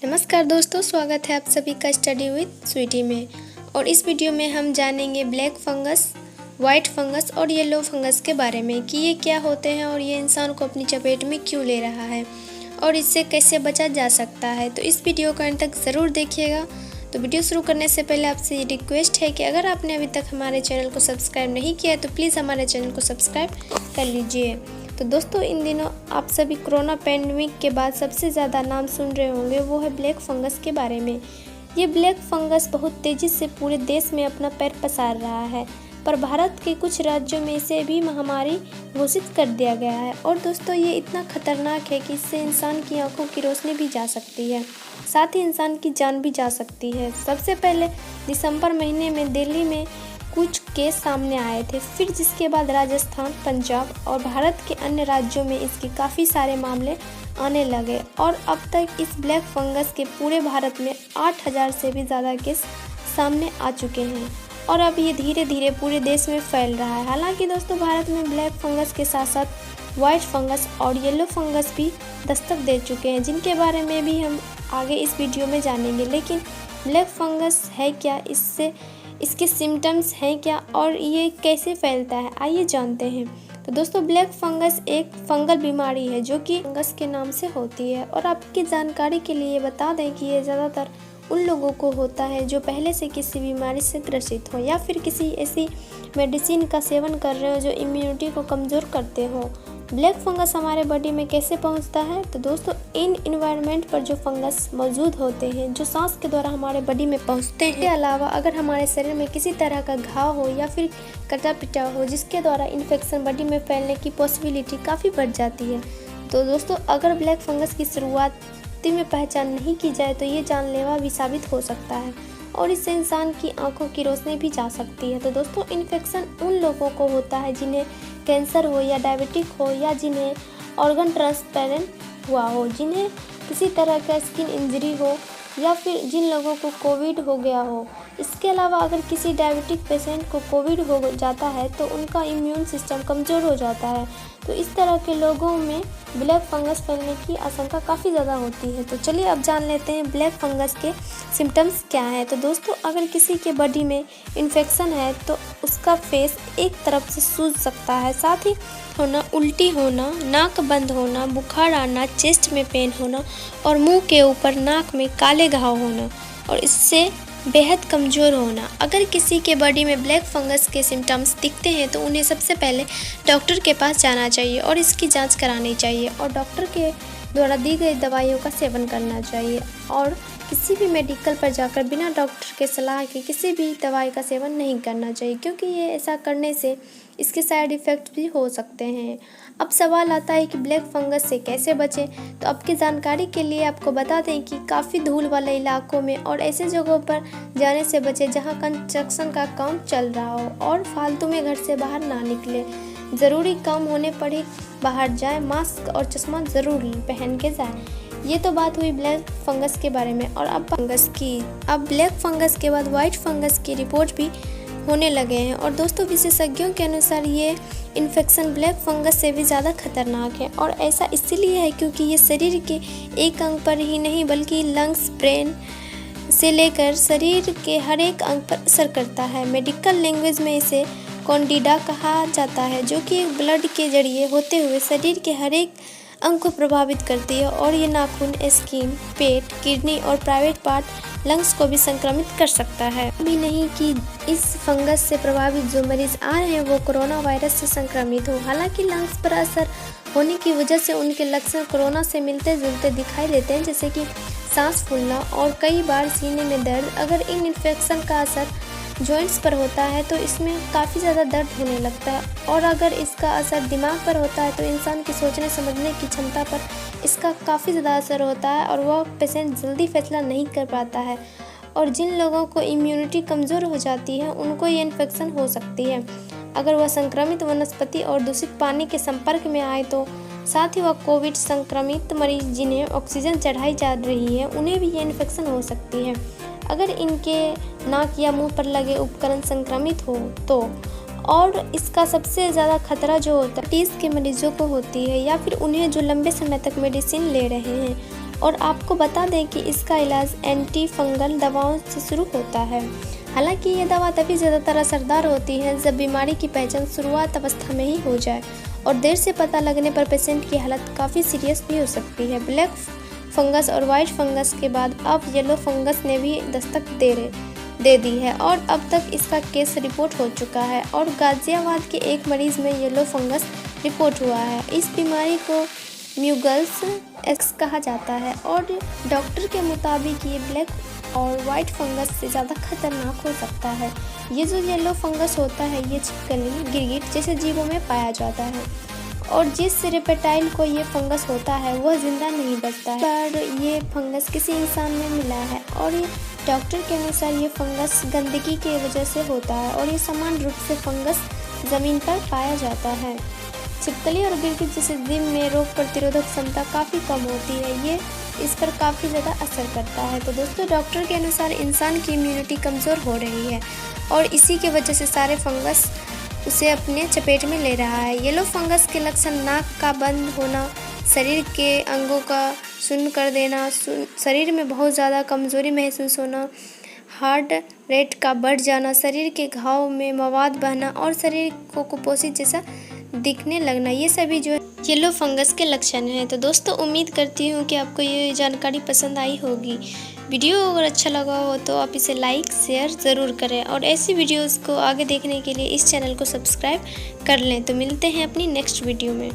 नमस्कार दोस्तों, स्वागत है आप सभी का स्टडी विद स्वीटी में। और इस वीडियो में हम जानेंगे ब्लैक फंगस, वाइट फंगस और येलो फंगस के बारे में कि ये क्या होते हैं और ये इंसान को अपनी चपेट में क्यों ले रहा है और इससे कैसे बचा जा सकता है। तो इस वीडियो को अंत तक ज़रूर देखिएगा। तो वीडियो शुरू करने से पहले आपसे ये रिक्वेस्ट है कि अगर आपने अभी तक हमारे चैनल को सब्सक्राइब नहीं किया है तो प्लीज़ हमारे चैनल को सब्सक्राइब कर लीजिए। तो दोस्तों, इन दिनों आप सभी कोरोना पैंडमिक के बाद सबसे ज़्यादा नाम सुन रहे होंगे, वो है ब्लैक फंगस के बारे में। ये ब्लैक फंगस बहुत तेज़ी से पूरे देश में अपना पैर पसार रहा है, पर भारत के कुछ राज्यों में इसे भी महामारी घोषित कर दिया गया है। और दोस्तों, ये इतना खतरनाक है कि इससे इंसान की आंखों की रोशनी भी जा सकती है, साथ ही इंसान की जान भी जा सकती है। सबसे पहले दिसंबर महीने में दिल्ली में कुछ केस सामने आए थे, फिर जिसके बाद राजस्थान, पंजाब और भारत के अन्य राज्यों में इसके काफ़ी सारे मामले आने लगे। और अब तक इस ब्लैक फंगस के पूरे भारत में 8,000 से भी ज़्यादा केस सामने आ चुके हैं और अब ये धीरे धीरे पूरे देश में फैल रहा है। हालांकि दोस्तों, भारत में ब्लैक फंगस के साथ साथ वाइट फंगस और येलो फंगस भी दस्तक दे चुके हैं, जिनके बारे में भी हम आगे इस वीडियो में जानेंगे। लेकिन ब्लैक फंगस है क्या, इसके सिम्टम्स हैं क्या और ये कैसे फैलता है, आइए जानते हैं। तो दोस्तों, ब्लैक फंगस एक फंगल बीमारी है जो कि फंगस के नाम से होती है। और आपकी जानकारी के लिए बता दें कि ये ज़्यादातर उन लोगों को होता है जो पहले से किसी बीमारी से ग्रसित हो या फिर किसी ऐसी मेडिसिन का सेवन कर रहे हो जो इम्यूनिटी को कमज़ोर करते हो। ब्लैक फंगस हमारे बॉडी में कैसे पहुंचता है? तो दोस्तों, इन इन्वायरमेंट पर जो फंगस मौजूद होते हैं जो सांस के द्वारा हमारे बॉडी में पहुंचते हैं। इसके अलावा अगर हमारे शरीर में किसी तरह का घाव हो या फिर कटा पिटा हो जिसके द्वारा इन्फेक्शन बॉडी में फैलने की पॉसिबिलिटी काफ़ी बढ़ जाती है। तो दोस्तों, अगर ब्लैक फंगस की शुरुआती में पहचान नहीं की जाए तो ये जानलेवा भी साबित हो सकता है और इससे इंसान की आंखों की रोशनी भी जा सकती है। तो दोस्तों, इन्फेक्शन उन लोगों को होता है जिन्हें कैंसर हो या डायबिटिक हो या जिन्हें ऑर्गन ट्रांसप्लांट हुआ हो, जिन्हें किसी तरह का स्किन इंजरी हो या फिर जिन लोगों को कोविड हो गया हो। इसके अलावा अगर किसी डायबिटिक पेशेंट को कोविड हो जाता है तो उनका इम्यून सिस्टम कमज़ोर हो जाता है, तो इस तरह के लोगों में ब्लैक फंगस फैलने की आशंका काफ़ी ज़्यादा होती है। तो चलिए अब जान लेते हैं ब्लैक फंगस के सिम्टम्स क्या हैं। तो दोस्तों, अगर किसी के बॉडी में इन्फेक्शन है तो उसका फेस एक तरफ से सूज सकता है, साथ ही होना, उल्टी होना, नाक बंद होना, बुखार आना, चेस्ट में पेन होना और मुंह के ऊपर नाक में काले घाव होना और इससे बेहद कमज़ोर होना। अगर किसी के बॉडी में ब्लैक फंगस के सिम्टम्स दिखते हैं तो उन्हें सबसे पहले डॉक्टर के पास जाना चाहिए और इसकी जांच करानी चाहिए और डॉक्टर के द्वारा दी गई दवाइयों का सेवन करना चाहिए और किसी भी मेडिकल पर जाकर बिना डॉक्टर के सलाह के किसी भी दवाई का सेवन नहीं करना चाहिए, क्योंकि ये ऐसा करने से इसके साइड इफ़ेक्ट भी हो सकते हैं। अब सवाल आता है कि ब्लैक फंगस से कैसे बचें। तो आपकी जानकारी के लिए आपको बता दें कि काफ़ी धूल वाले इलाकों में और ऐसे जगहों पर जाने से बचें जहां कंस्ट्रक्शन का काम चल रहा हो और फालतू में घर से बाहर ना निकले। ज़रूरी काम होने पर ही बाहर जाएं, मास्क और चश्मा ज़रूर पहन के जाएं। ये तो बात हुई ब्लैक फंगस के बारे में। और अब ब्लैक फंगस के बाद वाइट फंगस की रिपोर्ट भी होने लगे हैं। और दोस्तों, विशेषज्ञों के अनुसार ये इन्फेक्शन ब्लैक फंगस से भी ज़्यादा खतरनाक है और ऐसा इसीलिए है क्योंकि ये शरीर के एक अंग पर ही नहीं बल्कि लंग्स, ब्रेन से लेकर शरीर के हर एक अंग पर असर करता है। मेडिकल लैंग्वेज में इसे कैंडिडा कहा जाता है, जो कि एक ब्लड के जरिए होते हुए शरीर के हर एक अंग को प्रभावित करती है और ये नाखून, स्किन, पेट, किडनी और प्राइवेट पार्ट लंग्स को भी संक्रमित कर सकता है। अभी नहीं कि इस फंगस से प्रभावित जो मरीज आ रहे हैं वो कोरोना वायरस से संक्रमित हो। हालांकि लंग्स पर असर होने की वजह से उनके लक्षण कोरोना से मिलते जुलते दिखाई देते हैं, जैसे कि सांस फूलना और कई बार सीने में दर्द। अगर इन इन्फेक्शन का असर जॉइंट्स पर होता है तो इसमें काफ़ी ज़्यादा दर्द होने लगता है और अगर इसका असर दिमाग पर होता है तो इंसान की सोचने समझने की क्षमता पर इसका काफ़ी ज़्यादा असर होता है और वह पेशेंट जल्दी फैसला नहीं कर पाता है। और जिन लोगों को इम्यूनिटी कमज़ोर हो जाती है उनको ये इन्फेक्शन हो सकती है अगर वह संक्रमित वनस्पति और दूषित पानी के संपर्क में आए। तो साथ ही वह कोविड संक्रमित मरीज जिन्हें ऑक्सीजन चढ़ाई जा रही है उन्हें भी ये इन्फेक्शन हो सकती है अगर इनके नाक या मुंह पर लगे उपकरण संक्रमित हो तो। और इसका सबसे ज़्यादा खतरा जो होता है 30 के मरीजों को होती है या फिर उन्हें जो लंबे समय तक मेडिसिन ले रहे हैं और आपको बता दें कि इसका इलाज एंटी फंगल दवाओं से शुरू होता है। हालांकि ये दवा तभी ज़्यादातर असरदार होती है जब बीमारी की पहचान शुरुआत अवस्था में ही हो जाए और देर से पता लगने पर पेशेंट की हालत काफ़ी सीरियस भी हो सकती है। ब्लैक फंगस और वाइट फंगस के बाद अब येलो फंगस ने भी दस्तक दे दी है और अब तक इसका केस रिपोर्ट हो चुका है और गाजियाबाद के एक मरीज़ में येलो फंगस रिपोर्ट हुआ है। इस बीमारी को म्यूगल्स एक्स कहा जाता है और डॉक्टर के मुताबिक ये ब्लैक और वाइट फंगस से ज़्यादा खतरनाक हो सकता है। ये जो येलो फंगस होता है ये छिपकली, गिरगिट जैसे जीवों में पाया जाता है और जिस रेप्टाइल को ये फंगस होता है वह जिंदा नहीं बचता है, पर ये फंगस किसी इंसान में मिला है और डॉक्टर के अनुसार ये फंगस गंदगी की वजह से होता है और ये समान रूप से फंगस ज़मीन पर पाया जाता है। छिपकली और गिरगिट जैसे जीव में रोग प्रतिरोधक क्षमता काफ़ी कम होती है, ये इस पर काफ़ी ज़्यादा असर करता है। तो दोस्तों डॉक्टर के अनुसार इंसान की इम्यूनिटी कमज़ोर हो रही है और इसी की वजह से सारे फंगस उसे अपने चपेट में ले रहा है। येलो फंगस के लक्षण नाक का बंद होना, शरीर के अंगों का शून्य कर देना, शरीर में बहुत ज़्यादा कमज़ोरी महसूस होना, हार्ट रेट का बढ़ जाना, शरीर के घाव में मवाद बहना और शरीर को कुपोषित जैसा दिखने लगना, ये सभी जो है येलो फंगस के लक्षण हैं। तो दोस्तों उम्मीद करती हूँ कि आपको ये जानकारी पसंद आई होगी। वीडियो अगर अच्छा लगा हो तो आप इसे लाइक शेयर ज़रूर करें और ऐसी वीडियोज़ को आगे देखने के लिए इस चैनल को सब्सक्राइब कर लें। तो मिलते हैं अपनी नेक्स्ट वीडियो में।